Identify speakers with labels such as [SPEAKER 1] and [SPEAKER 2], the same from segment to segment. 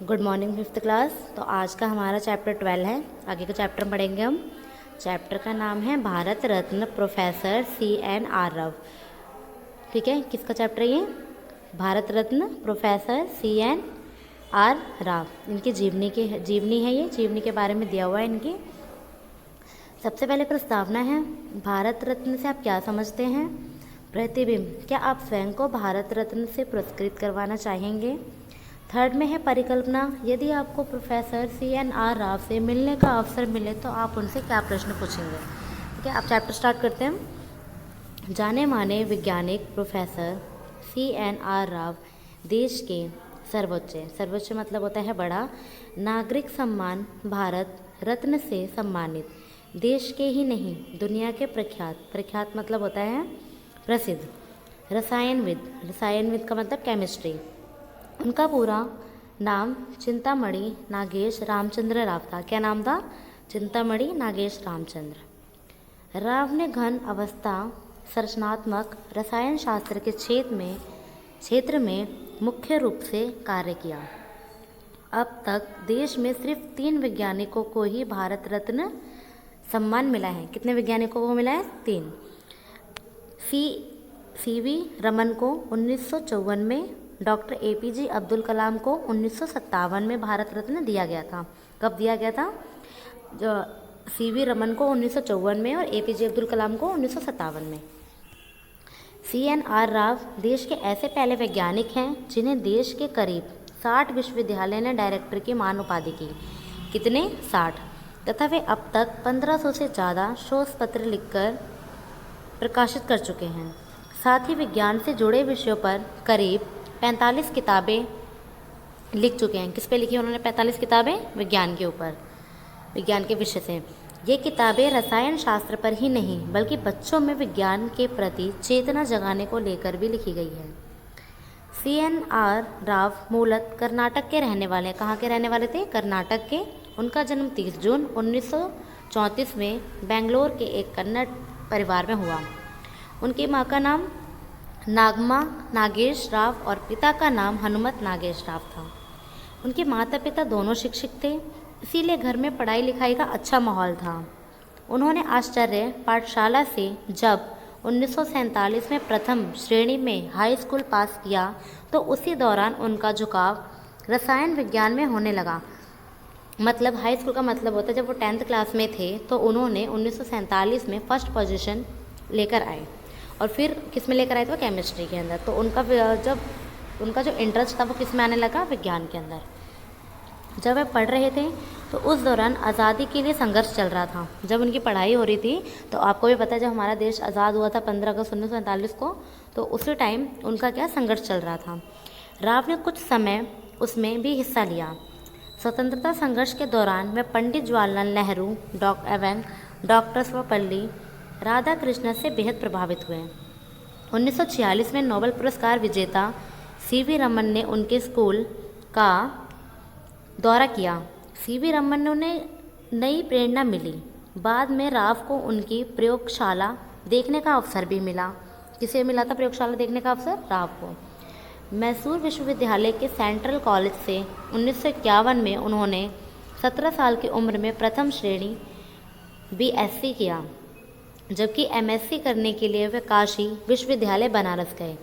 [SPEAKER 1] Good morning fifth class. तो आज का हमारा चैप्टर 12 है। आगे का चैप्टर पढ़ेंगे हम। चैप्टर का नाम है भारत रत्न प्रोफेसर CN राव। ठीक है, किसका चैप्टर है ये? Bharat Ratna professor CN Rao. इनकी जीवनी है, ये जीवनी के बारे में दिया हुआ है इनकी। सबसे पहले प्रस्तावना है, भारत रत्न से आप क्या समझते हैं? प्रतिबिंब, क्या आप स्वयं को भारत रत्न से पुरस्कृत करवाना चाहेंगे? थर्ड में है परिकल्पना, यदि आपको प्रोफेसर CN राव से मिलने का अवसर मिले तो आप उनसे क्या प्रश्न पूछेंगे? ठीक है, आप चैप्टर स्टार्ट करते हैं। जाने माने वैज्ञानिक प्रोफेसर CN राव देश के सर्वोच्च मतलब होता है बड़ा, नागरिक सम्मान भारत रत्न से सम्मानित, देश के ही नहीं दुनिया के प्रख्यात मतलब होता है प्रसिद्ध रसायनविद का मतलब केमिस्ट्री। उनका पूरा नाम चिंतामणि नागेश रामचंद्र राव था। क्या नाम था? चिंतामणि नागेश रामचंद्र राव ने घन अवस्था संरचनात्मक रसायन शास्त्र के क्षेत्र में मुख्य रूप से कार्य किया। अब तक देश में सिर्फ 3 वैज्ञानिकों को ही भारत रत्न सम्मान मिला है। कितने वैज्ञानिकों को मिला है? 3। CV रमन को 1954 में, डॉक्टर APJ अब्दुल कलाम को 1957 में भारत रत्न दिया गया था। कब दिया गया था? जो CV रमन को 1954 में और APJ अब्दुल कलाम को 1957 में। CN राव देश के ऐसे पहले वैज्ञानिक हैं जिन्हें देश के करीब 60 विश्वविद्यालय ने डायरेक्टर की मान उपाधि की। कितने? 60। तथा वे अब तक 1500 से ज़्यादा शोध पत्र लिखकर प्रकाशित कर चुके हैं। साथ ही विज्ञान से जुड़े विषयों पर करीब 45 किताबें लिख चुके हैं। किस पे लिखी उन्होंने 45 किताबें? विज्ञान के ऊपर, विज्ञान के विषय से। ये किताबें रसायन शास्त्र पर ही नहीं बल्कि बच्चों में विज्ञान के प्रति चेतना जगाने को लेकर भी लिखी गई है। CN राव मूलतः कर्नाटक के रहने वाले हैं। कहाँ के रहने वाले थे? कर्नाटक के। उनका जन्म 30 जून 1934 में बेंगलोर के एक कन्नड़ परिवार में हुआ। उनकी माँ का नाम नागमा नागेश राव और पिता का नाम हनुमत नागेश राव था। उनके माता पिता दोनों शिक्षक थे, इसीलिए घर में पढ़ाई लिखाई का अच्छा माहौल था। उन्होंने आचार्य पाठशाला से जब 1947 में प्रथम श्रेणी में हाई स्कूल पास किया तो उसी दौरान उनका झुकाव रसायन विज्ञान में होने लगा। मतलब हाई स्कूल का मतलब होता है जब वो 10th क्लास में थे तो उन्होंने 1947 में फर्स्ट पोजीशन लेकर आए और फिर किस में लेकर आए थे? वो केमिस्ट्री के अंदर। तो उनका जो इंटरेस्ट था वो किस में आने लगा? विज्ञान के अंदर। जब वे पढ़ रहे थे तो उस दौरान आज़ादी के लिए संघर्ष चल रहा था। जब उनकी पढ़ाई हो रही थी तो आपको भी पता है जब हमारा देश आज़ाद हुआ था 15 अगस्त 1947 को, तो उसी टाइम उनका क्या संघर्ष चल रहा था। राव ने कुछ समय उसमें भी हिस्सा लिया। स्वतंत्रता संघर्ष के दौरान वे पंडित जवाहरलाल नेहरू एवं डॉक्टर सर्वपल्ली राधाकृष्णन से बेहद प्रभावित हुए। 1946 में नोबेल पुरस्कार विजेता CV रमन ने उनके स्कूल का दौरा किया। CV रमन ने उन्हें नई प्रेरणा मिली। बाद में राव को उनकी प्रयोगशाला देखने का अवसर भी मिला। किसे मिला था प्रयोगशाला देखने का अवसर? राव को। मैसूर विश्वविद्यालय के सेंट्रल कॉलेज से 1951 में उन्होंने 17 साल की उम्र में प्रथम श्रेणी BSc किया, जबकि MSc करने के लिए वे काशी विश्वविद्यालय बनारस गए।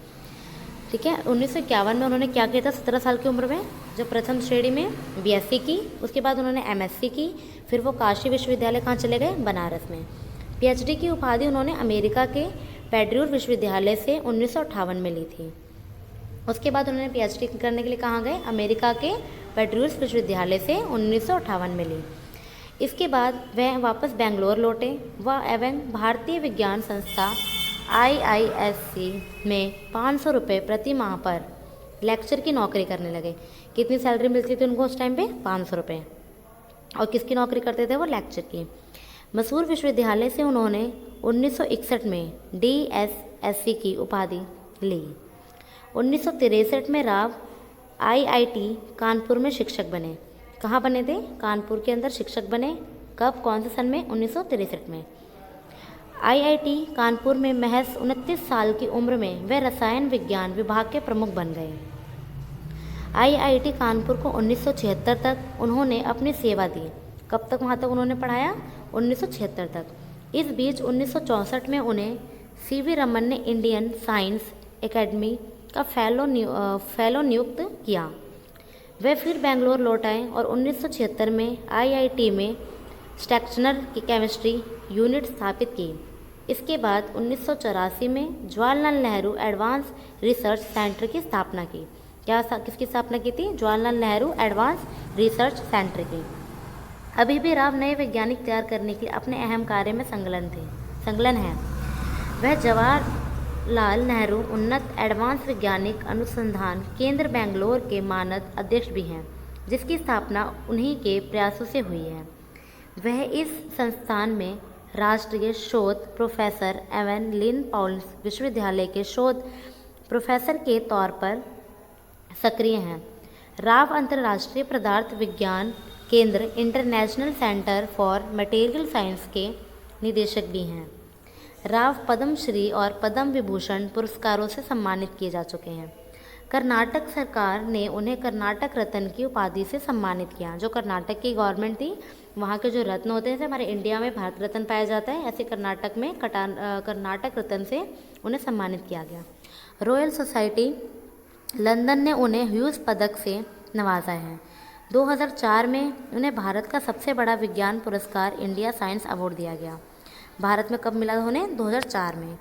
[SPEAKER 1] ठीक है, 1951 में उन्होंने क्या किया था? 17 साल की उम्र में जब प्रथम श्रेणी में BSc की, उसके बाद उन्होंने MSc की, फिर वो काशी विश्वविद्यालय कहाँ चले गए? बनारस में। PhD की उपाधि उन्होंने अमेरिका के पेड्रू विश्वविद्यालय से 1958 में ली थी। उसके बाद उन्होंने PhD करने के लिए कहाँ गए? अमेरिका के पेड्रू विश्वविद्यालय से 1958 में ली। इसके बाद वह वापस बेंगलोर लौटे। वह एवं भारतीय विज्ञान संस्था IISc में 500 रुपये प्रति माह पर लेक्चर की नौकरी करने लगे। कितनी सैलरी मिलती थी उनको उस टाइम पे? 500 रुपये। और किसकी नौकरी करते थे वो? लेक्चर की। मैसूर विश्वविद्यालय से उन्होंने 1961 में DSSc की उपाधि ली। 1963 में राव IIT कानपुर में शिक्षक बने। कहाँ बने थे? कानपुर के अंदर शिक्षक बने। कब? कौन से सन में? 1963 में। IIT कानपुर में महज 29 साल की उम्र में वे रसायन विज्ञान विभाग के प्रमुख बन गए। IIT कानपुर को 1976 तक उन्होंने अपनी सेवा दी। कब तक वहाँ तक उन्होंने पढ़ाया? 1976 तक। इस बीच 1964 में उन्हें CV रमन ने इंडियन साइंस एकेडमी का फेलो नियुक्त किया। वे फिर बेंगलोर लौट आए और 1976 में IIT में स्ट्रक्चरल केमिस्ट्री यूनिट स्थापित की। इसके बाद 1984 में Jawaharlal Nehru advance research centre की स्थापना की। किसकी स्थापना की थी? Jawaharlal Nehru advance research centre की। अभी भी राव नए वैज्ञानिक तैयार करने के लिए अपने अहम कार्य में संलग्न है। वह जवाहरलाल नेहरू उन्नत एडवांस वैज्ञानिक अनुसंधान केंद्र बेंगलोर के मानद अध्यक्ष भी हैं, जिसकी स्थापना उन्हीं के प्रयासों से हुई है। वह इस संस्थान में राष्ट्रीय शोध प्रोफेसर एवन लिन पाउल्स विश्वविद्यालय के शोध प्रोफेसर के तौर पर सक्रिय हैं। राव अंतर्राष्ट्रीय पदार्थ विज्ञान केंद्र international centre for material science के निदेशक भी हैं। राव पद्मश्री और पद्म विभूषण पुरस्कारों से सम्मानित किए जा चुके हैं। कर्नाटक सरकार ने उन्हें कर्नाटक रत्न की उपाधि से सम्मानित किया। जो कर्नाटक की गवर्नमेंट थी, वहाँ के जो रत्न होते हैं, जैसे हमारे इंडिया में भारत रत्न पाया जाता है, ऐसे कर्नाटक में कर्नाटक रत्न से उन्हें सम्मानित किया गया। रॉयल सोसाइटी लंदन ने उन्हें ह्यूज पदक से नवाजा है। 2004 में उन्हें भारत का सबसे बड़ा विज्ञान पुरस्कार इंडिया साइंस अवार्ड दिया गया। भारत में कब मिला उन्हें? 2004 में,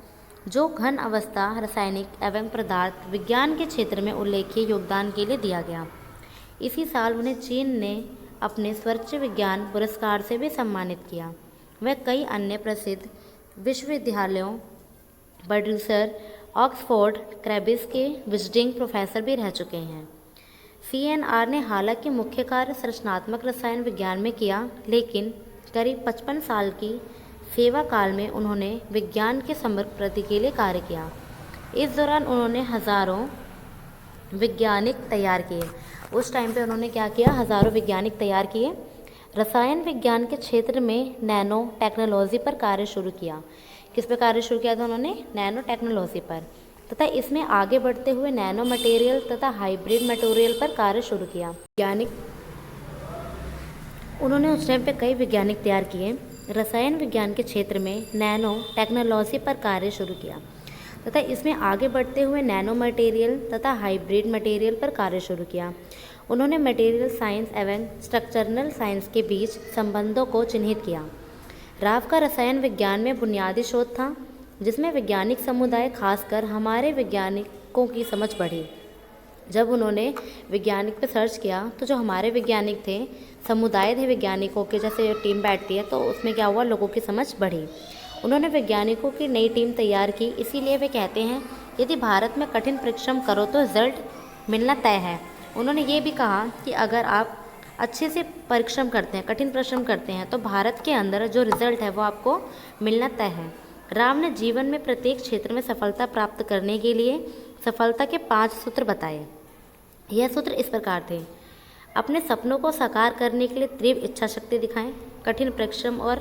[SPEAKER 1] जो घन अवस्था रासायनिक एवं पदार्थ विज्ञान के क्षेत्र में उल्लेखनीय योगदान के लिए दिया गया। इसी साल उन्हें चीन ने अपने स्वच्छ विज्ञान पुरस्कार से भी सम्मानित किया। वह कई अन्य प्रसिद्ध विश्वविद्यालयों प्रोड्यूसर ऑक्सफोर्ड कैम्ब्रिज के विजिटिंग प्रोफेसर भी रह चुके हैं। CNR ने हालांकि मुख्य कार्य संरचनात्मक रसायन विज्ञान में किया, लेकिन करीब 55 साल की सेवा काल में उन्होंने विज्ञान के समग्र प्रगति के लिए कार्य किया। इस दौरान उन्होंने हजारों वैज्ञानिक तैयार किए। उस टाइम पे उन्होंने क्या किया? हजारों वैज्ञानिक तैयार किए। रसायन विज्ञान के क्षेत्र में नैनो टेक्नोलॉजी पर कार्य शुरू किया। किस पर कार्य शुरू किया था उन्होंने? नैनो टेक्नोलॉजी पर, तथा इसमें आगे बढ़ते हुए नैनो मटेरियल तथा हाइब्रिड मटेरियल पर कार्य शुरू किया। उन्होंने उस टाइम पे कई वैज्ञानिक तैयार किए। रसायन विज्ञान के क्षेत्र में नैनो टेक्नोलॉजी पर कार्य शुरू किया तथा इसमें आगे बढ़ते हुए नैनो मटेरियल तथा हाइब्रिड मटेरियल पर कार्य शुरू किया। उन्होंने मटेरियल साइंस एवं स्ट्रक्चरल साइंस के बीच संबंधों को चिन्हित किया। राव का रसायन विज्ञान में बुनियादी शोध था, जिसमें वैज्ञानिक समुदाय खासकर हमारे वैज्ञानिकों की समझ बढ़ी। जब उन्होंने वैज्ञानिक पे सर्च किया तो जो हमारे वैज्ञानिक थे, समुदाय थे वैज्ञानिकों के, जैसे टीम बैठती है, तो उसमें क्या हुआ? लोगों की समझ बढ़ी। उन्होंने वैज्ञानिकों की नई टीम तैयार की। इसीलिए वे कहते हैं, यदि भारत में कठिन परिश्रम करो तो रिजल्ट मिलना तय है। उन्होंने ये भी कहा कि अगर आप अच्छे से परिश्रम करते हैं, कठिन परिश्रम करते हैं, तो भारत के अंदर जो रिजल्ट है वो आपको मिलना तय है। राव ने जीवन में प्रत्येक क्षेत्र में सफलता प्राप्त करने के लिए सफलता के 5 सूत्र बताए। यह सूत्र इस प्रकार थे: अपने सपनों को साकार करने के लिए तीव्र इच्छा शक्ति दिखाएं, कठिन परिश्रम और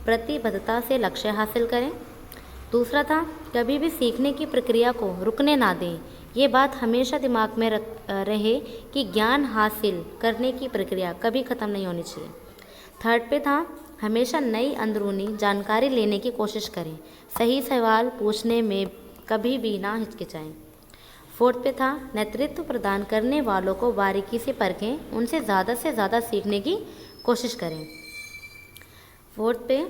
[SPEAKER 1] प्रतिबद्धता से लक्ष्य हासिल करें। दूसरा था, कभी भी सीखने की प्रक्रिया को रुकने ना दें। ये बात हमेशा दिमाग में रहे कि ज्ञान हासिल करने की प्रक्रिया कभी ख़त्म नहीं होनी चाहिए। थर्ड पे था, हमेशा नई अंदरूनी जानकारी लेने की कोशिश करें, सही सवाल पूछने में कभी भी ना हिचकिचाएं। फोर्थ पे था, नेतृत्व प्रदान करने वालों को बारीकी से परखें, उनसे ज़्यादा से ज़्यादा सीखने की कोशिश करें। फोर्थ पे,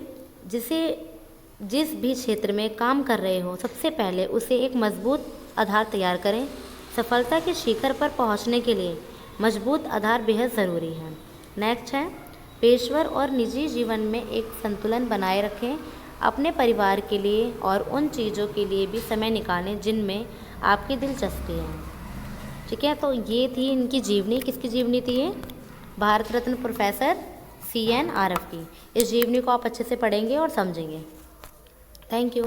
[SPEAKER 1] जिस भी क्षेत्र में काम कर रहे हो, सबसे पहले उसे एक मजबूत आधार तैयार करें। सफलता के शिखर पर पहुंचने के लिए मजबूत आधार बेहद ज़रूरी है। नेक्स्ट है, पेशेवर और निजी जीवन में एक संतुलन बनाए रखें। अपने परिवार के लिए और उन चीज़ों के लिए भी समय निकालें जिनमें आपकी दिलचस्पी है। ठीक है, तो ये थी इनकी जीवनी। किसकी जीवनी थी ये? भारत रत्न प्रोफेसर CNRF की। इस जीवनी को आप अच्छे से पढ़ेंगे और समझेंगे। Thank you.